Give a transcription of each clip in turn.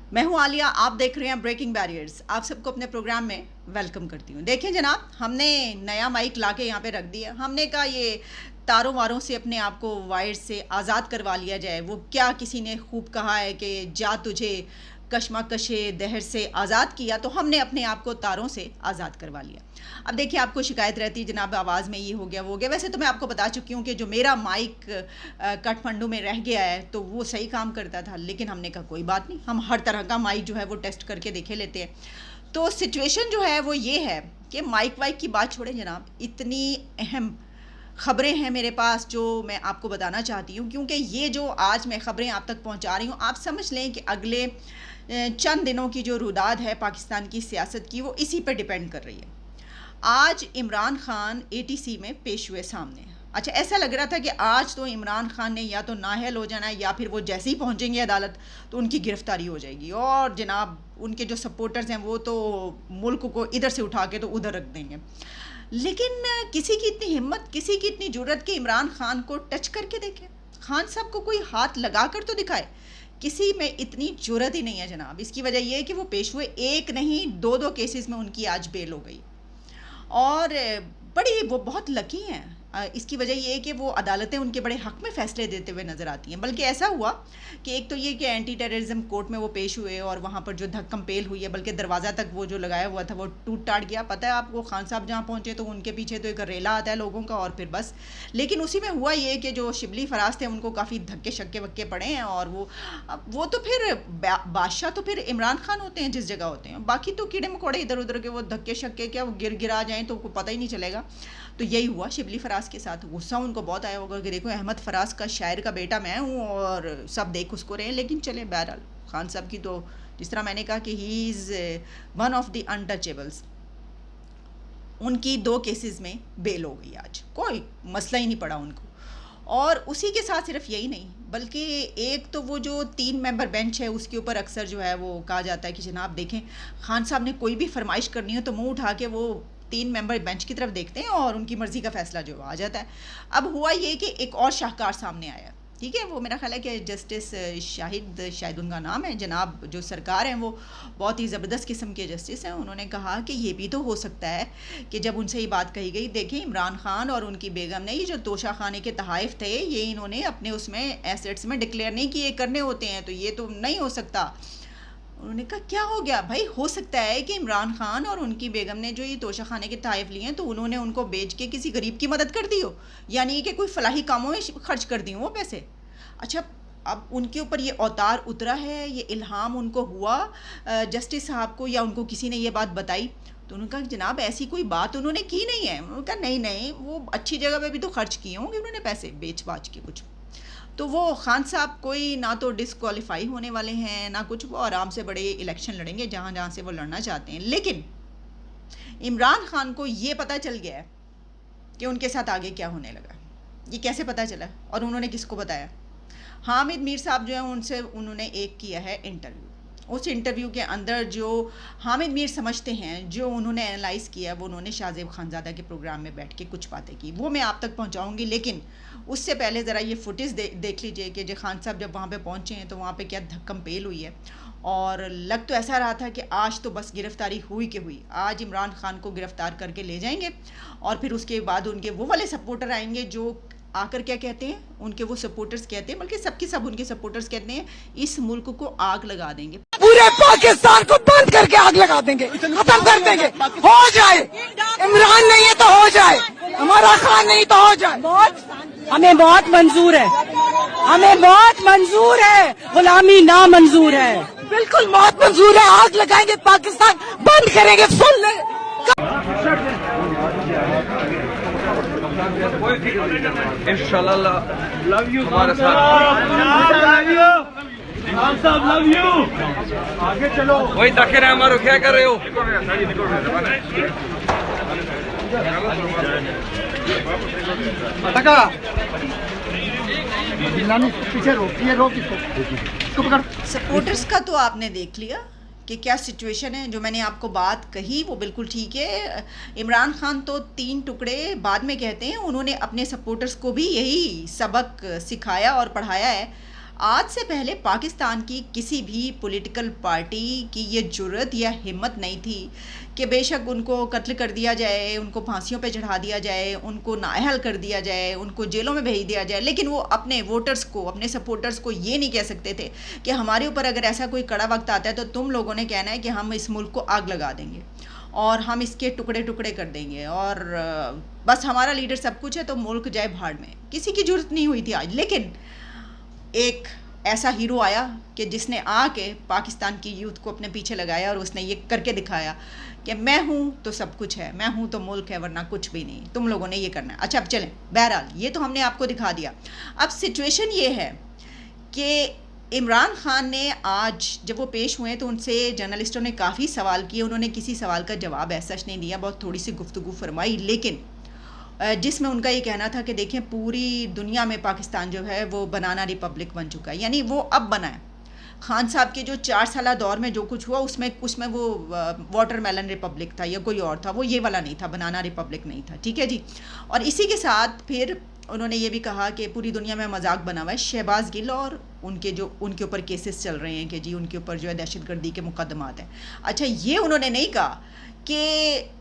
मैं हूं आलिया, आप देख रहे हैं ब्रेकिंग बैरियर्स। आप सबको अपने प्रोग्राम में वेलकम करती हूं। देखिए जनाब, हमने नया माइक लाके यहाँ पे रख दिया। हमने कहा ये तारों वारों से अपने आप को वायर से आज़ाद करवा लिया जाए। वो क्या किसी ने खूब कहा है कि जा तुझे कशमकशे दहर से आज़ाद किया, तो हमने अपने आप को तारों से आज़ाद करवा लिया। अब देखिए, आपको शिकायत रहती है जनाब आवाज़ में ये हो गया वो हो गया। वैसे तो मैं आपको बता चुकी हूँ कि जो मेरा माइक काठमांडू में रह गया है तो वो सही काम करता था, लेकिन हमने कहा कोई बात नहीं, हम हर तरह का माइक जो है वो टेस्ट करके देखे लेते हैं। तो सिचुएशन जो है वो ये है कि माइक वाइक की बात छोड़ें जनाब, इतनी अहम ख़बरें हैं मेरे पास जो मैं आपको बताना चाहती हूँ, क्योंकि ये जो आज मैं ख़बरें आप तक पहुँचा रही हूँ, आप समझ लें कि अगले चंद दिनों की जो रुदाद है पाकिस्तान की सियासत की, वो इसी पर डिपेंड कर रही है। आज इमरान खान एटीसी में पेश हुए सामने। अच्छा, ऐसा लग रहा था कि आज तो इमरान खान ने या तो नाअहल हो जाना है या फिर वो जैसे ही पहुंचेंगे अदालत तो उनकी गिरफ्तारी हो जाएगी, और जनाब उनके जो सपोर्टर्स हैं वो तो मुल्क को इधर से उठा के तो उधर रख देंगे। लेकिन किसी की इतनी हिम्मत, किसी की इतनी जुर्रत कि इमरान खान को टच करके देखे, खान साहब को कोई हाथ लगा कर तो दिखाए। किसी में इतनी जुर्रत ही नहीं है जनाब। इसकी वजह यह है कि वो पेश हुए, एक नहीं दो दो केसेस में उनकी आज बेल हो गई, और बड़ी वो बहुत लकी हैं। इसकी वजह ये है कि वो अदालतें उनके बड़े हक़ में फ़ैसले देते हुए नज़र आती हैं। बल्कि ऐसा हुआ कि एक तो ये कि एंटी टेररिज्म कोर्ट में वो पेश हुए और वहाँ पर जो धक्कम पेल हुई है, बल्कि दरवाज़ा तक वो जो लगाया हुआ था वो टूट टाट गया। पता है आपको, खान साहब जहाँ पहुँचे तो उनके पीछे तो एक रेला आता है लोगों का, और फिर बस। लेकिन उसी में हुआ ये कि जो शिबली फराज थे उनको काफ़ी धक्के शक्के वक्के पड़े हैं, और वो तो फिर बादशाह तो फिर इमरान खान होते हैं जिस जगह होते हैं, बाकी तो कीड़े मकोड़े इधर उधर के वो धक्के शक्के क्या वो गिरा जाएँ तो पता ही नहीं चलेगा। तो यही हुआ शिबली फराज के साथ। गुस्सा उनको बहुत आया होगा कि देखो, अहमद फराज का शायर का बेटा मैं हूँ और सब देख उसको रहे हैं। लेकिन चले, बहरहाल खान साहब की तो जिस तरह मैंने कहा कि he is one of the untouchables, उनकी 2 केसेस में बेल हो गई आज, कोई मसला ही नहीं पड़ा उनको। और उसी के साथ सिर्फ यही नहीं, बल्कि एक तो वो जो 3 मेंबर बेंच है उसके ऊपर अक्सर जो है वो कहा जाता है कि जनाब देखें, खान साहब ने कोई भी फरमाइश करनी हो तो मुंह उठा के वो 3 मेंबर बेंच की तरफ देखते हैं और उनकी मर्ज़ी का फ़ैसला जो आ जाता है। अब हुआ ये कि एक और शाहकार सामने आया, ठीक है, वो मेरा ख्याल है कि जस्टिस शाहिद उनका नाम है। जनाब जो सरकार हैं वो बहुत ही ज़बरदस्त किस्म के जस्टिस हैं। उन्होंने कहा कि ये भी तो हो सकता है कि जब उनसे ये बात कही गई, देखें इमरान खान और उनकी बेगम ने ये जो तोशा खाने के तहाइफ थे ये इन्होंने अपने उसमें एसेट्स में डिक्लेयर नहीं किए, करने होते हैं, तो ये तो नहीं हो सकता। उन्होंने कहा क्या हो गया भाई, हो सकता है कि इमरान खान और उनकी बेगम ने जो ये तोशा खाने के तहाइफ लिए हैं तो उन्होंने उनको बेच के किसी गरीब की मदद कर दी हो, यानी कि कोई फलाही कामों में खर्च कर दी हो वो पैसे। अच्छा, अब उनके ऊपर ये अवतार उतरा है, ये इल्हाम उनको हुआ जस्टिस साहब को, या उनको किसी ने ये बात बताई? तो उन्होंने कहा जनाब ऐसी कोई बात उन्होंने की नहीं है। उन्होंने कहा नहीं नहीं, वो अच्छी जगह पे भी तो खर्च किए होंगे उन्होंने पैसे बेच बाच के कुछ। तो वो खान साहब कोई ना तो डिस्क्वालीफाई होने वाले हैं ना कुछ, वो आराम से बड़े इलेक्शन लड़ेंगे जहाँ जहाँ से वो लड़ना चाहते हैं। लेकिन इमरान खान को ये पता चल गया है कि उनके साथ आगे क्या होने लगा। ये कैसे पता चला और उन्होंने किसको बताया? हामिद मीर साहब जो है उनसे उन्होंने एक किया है इंटरव्यू। उस इंटरव्यू के अंदर जो हामिद मीर समझते हैं, जो उन्होंने एनालाइज़ किया, वो उन्होंने शाहजेब खानज़ादा के प्रोग्राम में बैठ के कुछ बातें की, वो मैं आप तक पहुंचाऊंगी। लेकिन उससे पहले ज़रा ये फुटेज देख लीजिए कि जो खान साहब जब वहाँ पे पहुँचे हैं तो वहाँ पे क्या धक्कम पेल हुई है। और लग तो ऐसा रहा था कि आज तो बस गिरफ्तारी हुई कि हुई, आज इमरान खान को गिरफ्तार करके ले जाएंगे और फिर उसके बाद उनके वो वाले सपोर्टर आएंगे जो आकर क्या कहते हैं, उनके वो सपोर्टर्स कहते हैं, बल्कि सबके सब उनके सपोर्टर्स कहते हैं इस मुल्क को आग लगा देंगे, पूरे पाकिस्तान को बंद करके आग लगा देंगे, खत्म कर देंगे, हो जाए। इमरान नहीं है तो हो जाए, हमारा खान नहीं तो हो जाए। हमें बहुत मंजूर है, हमें बहुत मंजूर है, गुलामी ना मंजूर है, बिल्कुल बहुत मंजूर है। आग लगाएंगे, पाकिस्तान बंद करेंगे, फुल इंशाल्लाह लव यू हमारे साथ। लव यू, आगे चलो। वही धक्के रहे हमारे, क्या कर रहे हो? पीछे रोक इसको पकड़। सपोर्टर्स का तो आपने देख लिया कि क्या सिचुएशन है। जो मैंने आपको बात कही वो बिल्कुल ठीक है। इमरान खान तो 3 टुकड़े बाद में कहते हैं, उन्होंने अपने सपोर्टर्स को भी यही सबक सिखाया और पढ़ाया है। आज से पहले पाकिस्तान की किसी भी पॉलिटिकल पार्टी की ये जुर्रत या हिम्मत नहीं थी कि बेशक उनको कत्ल कर दिया जाए, उनको फांसियों पे चढ़ा दिया जाए, उनको नाअहल कर दिया जाए, उनको जेलों में भेज दिया जाए, लेकिन वो अपने वोटर्स को, अपने सपोर्टर्स को ये नहीं कह सकते थे कि हमारे ऊपर अगर ऐसा कोई कड़ा वक्त आता है तो तुम लोगों ने कहना है कि हम इस मुल्क को आग लगा देंगे और हम इसके टुकड़े टुकड़े कर देंगे और बस हमारा लीडर सब कुछ है तो मुल्क जाए भाड़ में। किसी की जरूरत नहीं हुई थी आज, लेकिन एक ऐसा हीरो आया कि जिसने आके पाकिस्तान की यूथ को अपने पीछे लगाया और उसने ये करके दिखाया कि मैं हूँ तो सब कुछ है, मैं हूँ तो मुल्क है, वरना कुछ भी नहीं, तुम लोगों ने ये करना है। अच्छा अब चलें, बहरहाल ये तो हमने आपको दिखा दिया। अब सिचुएशन ये है कि इमरान खान ने आज जब वो पेश हुए तो उनसे जर्नलिस्टों ने काफ़ी सवाल किए, उन्होंने किसी सवाल का जवाब ऐसा नहीं दिया, बहुत थोड़ी सी गुफ्तगू फरमाई, लेकिन जिसमें उनका ये कहना था कि देखें पूरी दुनिया में पाकिस्तान जो है वो बनाना रिपब्लिक बन चुका है, यानी वो अब बना है। खान साहब के जो 4 साल दौर में जो कुछ हुआ उसमें वो वाटरमेलन रिपब्लिक था या कोई और था, वो ये वाला नहीं था, बनाना रिपब्लिक नहीं था, ठीक है जी। और इसी के साथ फिर उन्होंने ये भी कहा कि पूरी दुनिया में मजाक बना हुआ है शहबाज गिल और उनके ऊपर केसेस चल रहे हैं कि जी उनके ऊपर जो है दहशतगर्दी के मुकदमात हैं। अच्छा ये उन्होंने नहीं कहा कि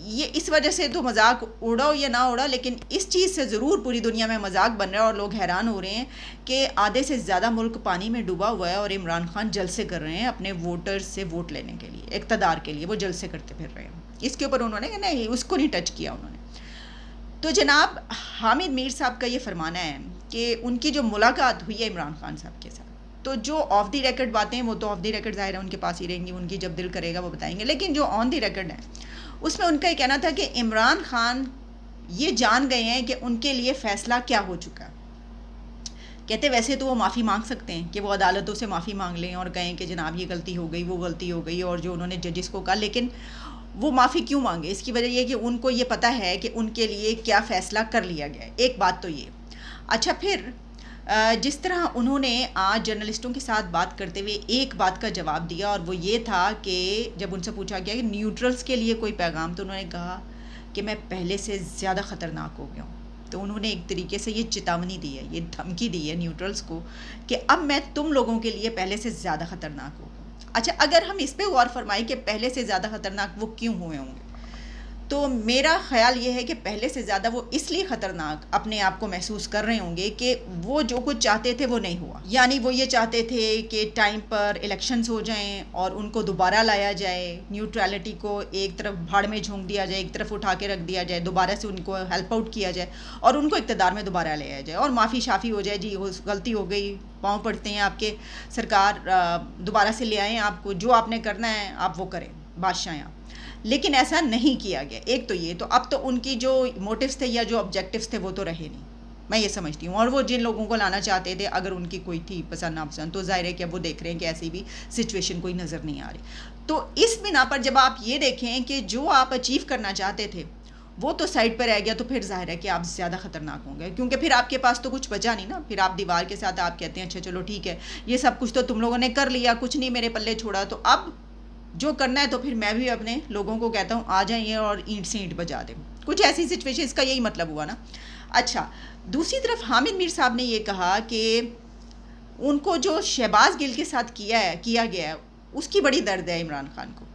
ये इस वजह से तो मजाक उड़ा या ना उड़ा, लेकिन इस चीज़ से ज़रूर पूरी दुनिया में मजाक बन रहा है और लोग हैरान हो रहे हैं कि आधे से ज़्यादा मुल्क पानी में डूबा हुआ है और इमरान खान जलसे कर रहे हैं अपने वोटर्स से वोट लेने के लिए, इक़्तिदार के लिए वो जलसे करते फिर रहे हैं। इसके ऊपर उन्होंने नहीं, उसको नहीं टच किया उन्होंने। तो जनाब हामिद मीर साहब का ये फरमाना है कि उनकी जो मुलाकात हुई है इमरान खान साहब के साथ, तो जो ऑफ द रिकॉर्ड बातें वो तो ऑफ द रिकॉर्ड ज़ाहिर है उनके पास ही रहेंगी, उनकी जब दिल करेगा वो बताएंगे, लेकिन जो ऑन द रिकॉर्ड है उसमें उनका ये कहना था कि इमरान खान ये जान गए हैं कि उनके लिए फ़ैसला क्या हो चुका है। कहते वैसे तो वो माफ़ी मांग सकते हैं कि वो अदालतों से माफ़ी मांग लें और कहें कि जनाब ये गलती हो गई, वो गलती हो गई, और जो उन्होंने जजेस को कहा, लेकिन वो माफ़ी क्यों मांगे? इसकी वजह ये कि उनको ये पता है कि उनके लिए क्या फ़ैसला कर लिया गया है। एक बात तो ये। अच्छा फिर जिस तरह उन्होंने आज जर्नलिस्टों के साथ बात करते हुए एक बात का जवाब दिया और वो ये था कि जब उनसे पूछा गया कि न्यूट्रल्स के लिए कोई पैगाम, तो उन्होंने कहा कि मैं पहले से ज़्यादा ख़तरनाक हो गया हूँ। तो उन्होंने एक तरीके से ये चेतावनी दी है, ये धमकी दी है न्यूट्रल्स को कि अब मैं तुम लोगों के लिए पहले से ज़्यादा ख़तरनाक हो गया। अच्छा अगर हम इस पर गौर फरमाएं कि पहले से ज़्यादा ख़तरनाक वो क्यों हुए होंगे, तो मेरा ख़्याल ये है कि पहले से ज़्यादा वो इसलिए ख़तरनाक अपने आप को महसूस कर रहे होंगे कि वो जो कुछ चाहते थे वो नहीं हुआ। यानी वो ये चाहते थे कि टाइम पर इलेक्शंस हो जाएं और उनको दोबारा लाया जाए, न्यूट्रलिटी को एक तरफ भाड़ में झोंक दिया जाए, एक तरफ उठा के रख दिया जाए, दोबारा से उनको हेल्प आउट किया जाए और उनको इक़्तिदार में दोबारा ले आया जाए और माफ़ी शाफ़ी हो जाए, जी गलती हो गई, पाँव पड़ते हैं आपके, सरकार दोबारा से ले आएँ, आपको जो आपने करना है आप वो करें, बादशाह आप। लेकिन ऐसा नहीं किया गया। एक तो ये, तो अब तो उनकी जो मोटिव्स थे या जो ऑब्जेक्टिव्स थे वो तो रहे नहीं, मैं ये समझती हूँ। और वो जिन लोगों को लाना चाहते थे, अगर उनकी कोई थी पसंद नापसंद, तो ज़ाहिर है कि अब वो देख रहे हैं कि ऐसी भी सिचुएशन कोई नज़र नहीं आ रही। तो इस बिना पर जब आप ये देखें कि जो आप अचीव करना चाहते थे वो तो साइड पर रह गया, तो फिर जाहिर है कि आप ज़्यादा ख़तरनाक होंगे, क्योंकि फिर आपके पास तो कुछ बचा नहीं ना। फिर आप दीवार के साथ आप कहते हैं अच्छा चलो ठीक है, ये सब कुछ तो तुम लोगों ने कर लिया, कुछ नहीं मेरे पल्ले छोड़ा, तो अब जो करना है तो फिर मैं भी अपने लोगों को कहता हूँ आ जाइए और ईंट से ईंट बजा दें। कुछ ऐसी सिचुएशन, इसका यही मतलब हुआ ना। अच्छा दूसरी तरफ हामिद मीर साहब ने ये कहा कि उनको जो शहबाज गिल के साथ किया गया है उसकी बड़ी दर्द है इमरान खान को,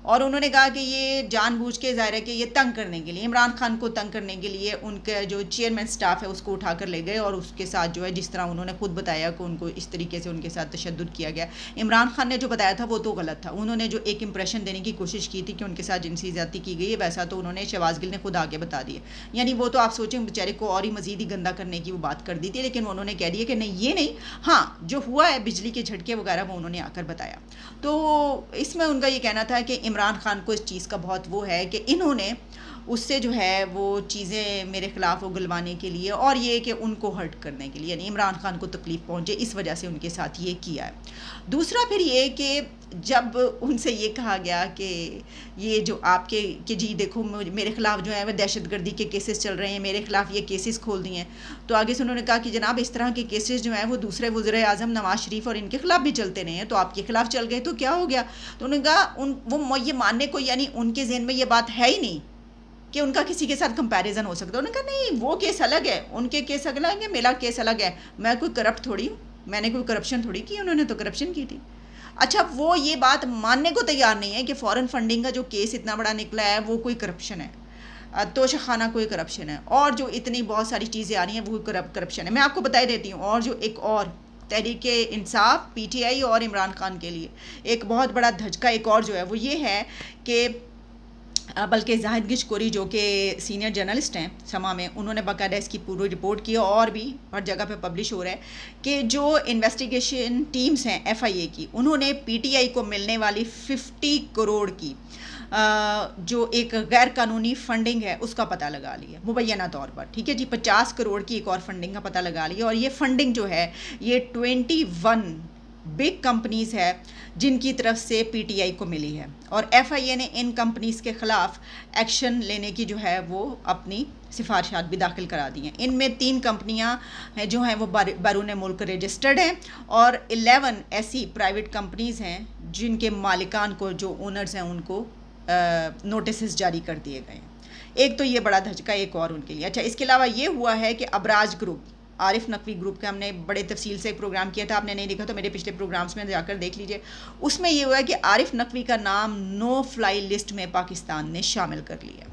और उन्होंने कहा कि ये जानबूझ के ज़ाहिर है कि ये तंग करने के लिए, इमरान खान को तंग करने के लिए उनका जो चेयरमैन स्टाफ है उसको उठा कर ले गए और उसके साथ जो है जिस तरह उन्होंने खुद बताया कि उनको इस तरीके से उनके साथ तशद्दुद किया गया। इमरान खान ने जो बताया था वो तो गलत था, उन्होंने जो एक इंप्रेशन देने की कोशिश की थी कि उनके साथ जिनसी ज़्यादती की गई है, वैसा तो उन्होंने शहबाज गिल ने खुद आगे बता दिया। यानी वो तो आप सोचें बेचारे को और ही मज़ीद ही गंदा करने की वो बात कर दी थी, लेकिन उन्होंने कह दिया कि नहीं ये नहीं, हाँ जो हुआ है बिजली के झटके वगैरह वो उन्होंने आकर बताया। तो इसमें उनका ये कहना था कि इमरान खान को इस चीज़ का बहुत वो है कि इन्होंने उससे जो है वो चीज़ें मेरे ख़िलाफ़ वो गलवाने के लिए और ये कि उनको हर्ट करने के लिए, यानी इमरान खान को तकलीफ़ पहुँचे, इस वजह से उनके साथ ये किया है। दूसरा फिर ये कि जब उनसे ये कहा गया कि ये जो आपके कि जी देखो मेरे ख़िलाफ़ जो है वह दहशतगर्दी के केसेस चल रहे हैं, मेरे ख़िलाफ़ ये केसेस खोल दिए हैं, तो आगे से उन्होंने कहा कि जनाब इस तरह के केसेस जो हैं वो दूसरे वज़ीर आज़म नवाज़ शरीफ और इनके ख़िलाफ़ भी चलते रहे हैं, तो आपके ख़िलाफ़ चल गए तो क्या हो गया। तो उन्होंने कहा वो ये मानने को, यानी उनके ज़हन में ये बात है ही नहीं कि उनका किसी के साथ कंपैरिजन हो सकता है। उन्होंने कहा नहीं वो केस अलग है, उनके केस अलग है, मेरा केस अलग है, मैं कोई करप्ट थोड़ी हूँ, मैंने कोई करप्शन थोड़ी की, उन्होंने तो करप्शन की थी। अच्छा, वो ये बात मानने को तैयार नहीं है कि फ़ॉरेन फंडिंग का जो केस इतना बड़ा निकला है वो कोई करप्शन है, तोशाखाना कोई करप्शन है, और जो इतनी बहुत सारी चीज़ें आ रही हैं वो करप्शन है। मैं आपको बता देती हूँ। और जो एक और तहरीक इंसाफ, पीटीआई और इमरान खान के लिए एक बहुत बड़ा धचका एक और जो है वो ये है कि बल्कि जाहिद गिचकोरी जो कि सीनियर जर्नलिस्ट हैं समा में, उन्होंने बाकायदा इसकी पूरी रिपोर्ट की और भी हर जगह पे पब्लिश हो रहा है कि जो इन्वेस्टिगेशन टीम्स हैं एफआईए की, उन्होंने पीटीआई को मिलने वाली 50 करोड़ की जो एक गैर कानूनी फंडिंग है उसका पता लगा लिया मुबैना तौर पर। ठीक है जी, 50 करोड़ की एक और फंडिंग का पता लगा लिया। और ये फंडिंग जो है ये 21 बिग कंपनीज़ है जिनकी तरफ से पीटीआई को मिली है। और एफआईए ने इन कंपनीज़ के ख़िलाफ़ एक्शन लेने की जो है वो अपनी सिफारिशात भी दाखिल करा दी हैं। इनमें 3 कंपनियां हैं जो हैं वो बैरून मुल्क रजिस्टर्ड हैं, और 11 ऐसी प्राइवेट कंपनीज़ हैं जिनके मालिकान को, जो ओनर्स हैं, उनको नोटिस जारी कर दिए गए हैं। एक तो ये बड़ा धचका एक और उनके लिए। अच्छा, इसके अलावा ये हुआ है कि अबराज ग्रुप, आरिफ नकवी ग्रुप का हमने बड़े तफसील से एक प्रोग्राम किया था, आपने नहीं देखा तो मेरे पिछले प्रोग्राम्स में जाकर देख लीजिए। उसमें ये हुआ है कि आरिफ नकवी का नाम नो फ्लाई लिस्ट में पाकिस्तान ने शामिल कर लिया।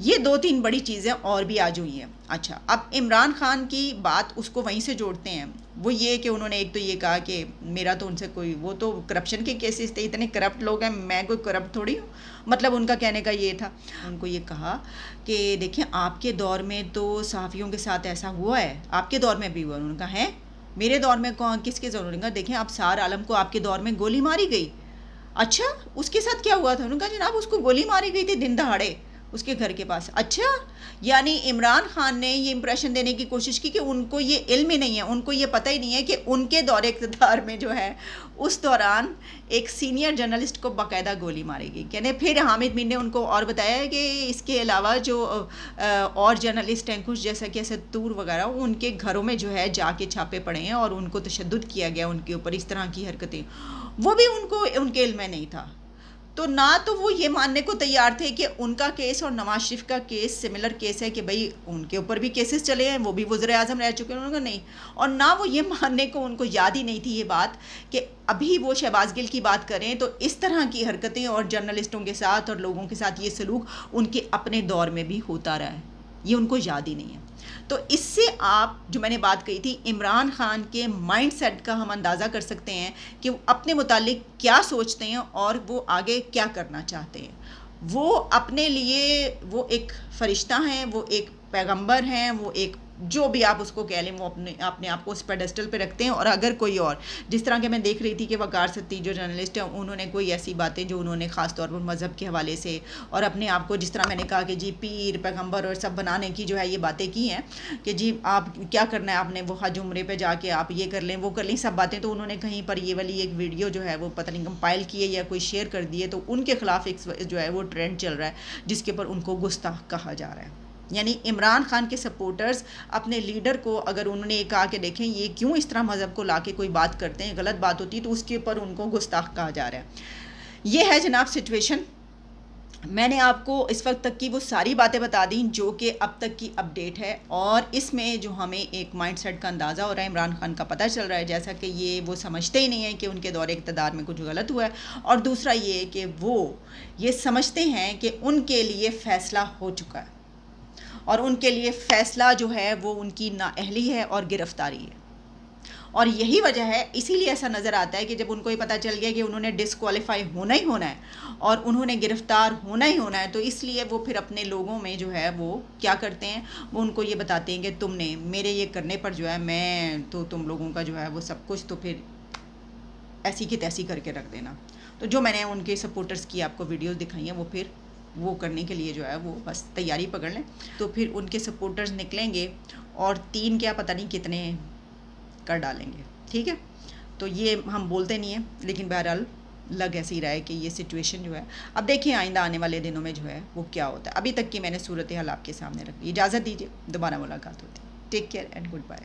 ये 2-3 बड़ी चीज़ें और भी आज हुई हैं। अच्छा, अब इमरान खान की बात उसको वहीं से जोड़ते हैं। वो ये कि उन्होंने एक तो ये कहा कि मेरा तो उनसे कोई, वो तो करप्शन के केसेस थे, इतने करप्ट लोग हैं, मैं कोई करप्ट थोड़ी हूँ। मतलब उनका कहने का ये था, उनको ये कहा कि देखिए आपके दौर में तो सहाफ़ियों के साथ ऐसा हुआ है, आपके दौर में भी हुआ। उन्होंने कहा है मेरे दौर में कौन, किसके दौर में? देखें अबसार आलम को आपके दौर में गोली मारी गई। अच्छा, उसके साथ क्या हुआ था? उन्होंने कहा जनाब उसको गोली मारी गई थी दिन दहाड़े उसके घर के पास। अच्छा, यानी इमरान खान ने ये इंप्रेशन देने की कोशिश की कि उनको ये इल्म ही नहीं है, उनको ये पता ही नहीं है कि उनके दौरे इक़्तिदार में जो है उस दौरान एक सीनियर जर्नलिस्ट को बाकायदा गोली मारी गई। कहने फिर हामिद मीर ने उनको और बताया कि इसके अलावा जो और जर्नलिस्ट हैं कुछ, जैसा कि असदूर वगैरह, उनके घरों में जो है जाके छापे पड़े हैं और उनको तशद्दुद किया गया उनके ऊपर, इस तरह की हरकतें, वो भी उनको उनके इल्म में नहीं था। तो ना तो वो ये मानने को तैयार थे कि उनका केस और नवाज शरीफ का केस सिमिलर केस है, कि भाई उनके ऊपर भी केसेस चले हैं, वो भी वज़ीर आज़म रह चुके हैं, उन्होंने कहा नहीं। और ना वो ये मानने को उनको याद ही नहीं थी ये बात कि अभी वो शहबाज गिल की बात करें तो इस तरह की हरकतें और जर्नलिस्टों के साथ और लोगों के साथ ये सलूक उनके अपने दौर में भी होता रहा है, ये उनको याद ही नहीं है। तो इससे आप, जो मैंने बात कही थी, इमरान खान के माइंडसेट का हम अंदाज़ा कर सकते हैं कि वो अपने मुतालिक क्या सोचते हैं और वो आगे क्या करना चाहते हैं। वो अपने लिए वो एक फ़रिश्ता हैं, वो एक पैगंबर हैं, वो एक जो भी आप उसको कह लें, वो अपने आप को उस पेडेस्टल पे रखते हैं। और अगर कोई और, जिस तरह के मैं देख रही थी कि वकार सत्ती जो जर्नलिस्ट हैं, उन्होंने कोई ऐसी बातें जो उन्होंने ख़ास तौर पर मज़हब के हवाले से और अपने आप को, जिस तरह मैंने कहा कि जी पीर पैगंबर और सब बनाने की जो है ये बातें की हैं कि जी आप क्या करना है, आपने वो हज उम्रे पे जाके आप ये कर लें वो कर लें, सब बातें, तो उन्होंने कहीं पर ये वाली एक वीडियो जो है वो पता नहीं कंपाइल की है या कोई शेयर कर दी है, तो उनके ख़िलाफ़ एक जो है वो ट्रेंड चल रहा है जिसके ऊपर उनको गुस्ताख कहा जा रहा है। यानी इमरान खान के सपोर्टर्स अपने लीडर को, अगर उन्होंने ये कहा कि देखें ये क्यों इस तरह मज़हब को लाके कोई बात करते हैं, गलत बात होती है, तो उसके ऊपर उनको गुस्ताख कहा जा रहा है। ये है जनाब सिचुएशन। मैंने आपको इस वक्त तक की वो सारी बातें बता दी जो कि अब तक की अपडेट है, और इसमें जो हमें एक माइंडसेट का अंदाज़ा हो रहा है इमरान खान का पता चल रहा है, जैसा कि ये वो समझते ही नहीं है कि उनके दौरे इक़्तिदार में कुछ गलत हुआ है, और दूसरा ये कि वो ये समझते हैं कि उनके लिए फ़ैसला हो चुका है और उनके लिए फ़ैसला जो है वो उनकी नाअहली है और गिरफ़्तारी है। और यही वजह है, इसीलिए ऐसा नज़र आता है कि जब उनको ये पता चल गया कि उन्होंने डिसक्वालीफाई होना ही होना है और उन्होंने गिरफ़्तार होना ही होना है, तो इसलिए वो फिर अपने लोगों में जो है वो क्या करते हैं, वो उनको ये बताते हैं कि तुमने मेरे ये करने पर जो है मैं तो तुम लोगों का जो है वो सब कुछ तो फिर ऐसी की तैसी करके रख देना। तो जो मैंने उनके सपोर्टर्स की आपको वीडियोज़ दिखाई हैं, वो फिर वो करने के लिए जो है वो बस तैयारी पकड़ लें, तो फिर उनके सपोर्टर्स निकलेंगे और 3 क्या पता नहीं कितने कर डालेंगे। ठीक है, तो ये हम बोलते नहीं हैं, लेकिन बहरहाल लग ऐसे ही रहा है कि ये सिचुएशन जो है, अब देखिए आइंदा आने वाले दिनों में जो है वो क्या होता है। अभी तक की मैंने सूरत हाल आपके सामने रखी। इजाज़त दीजिए, दोबारा मुलाकात होती है। Take care and good bye.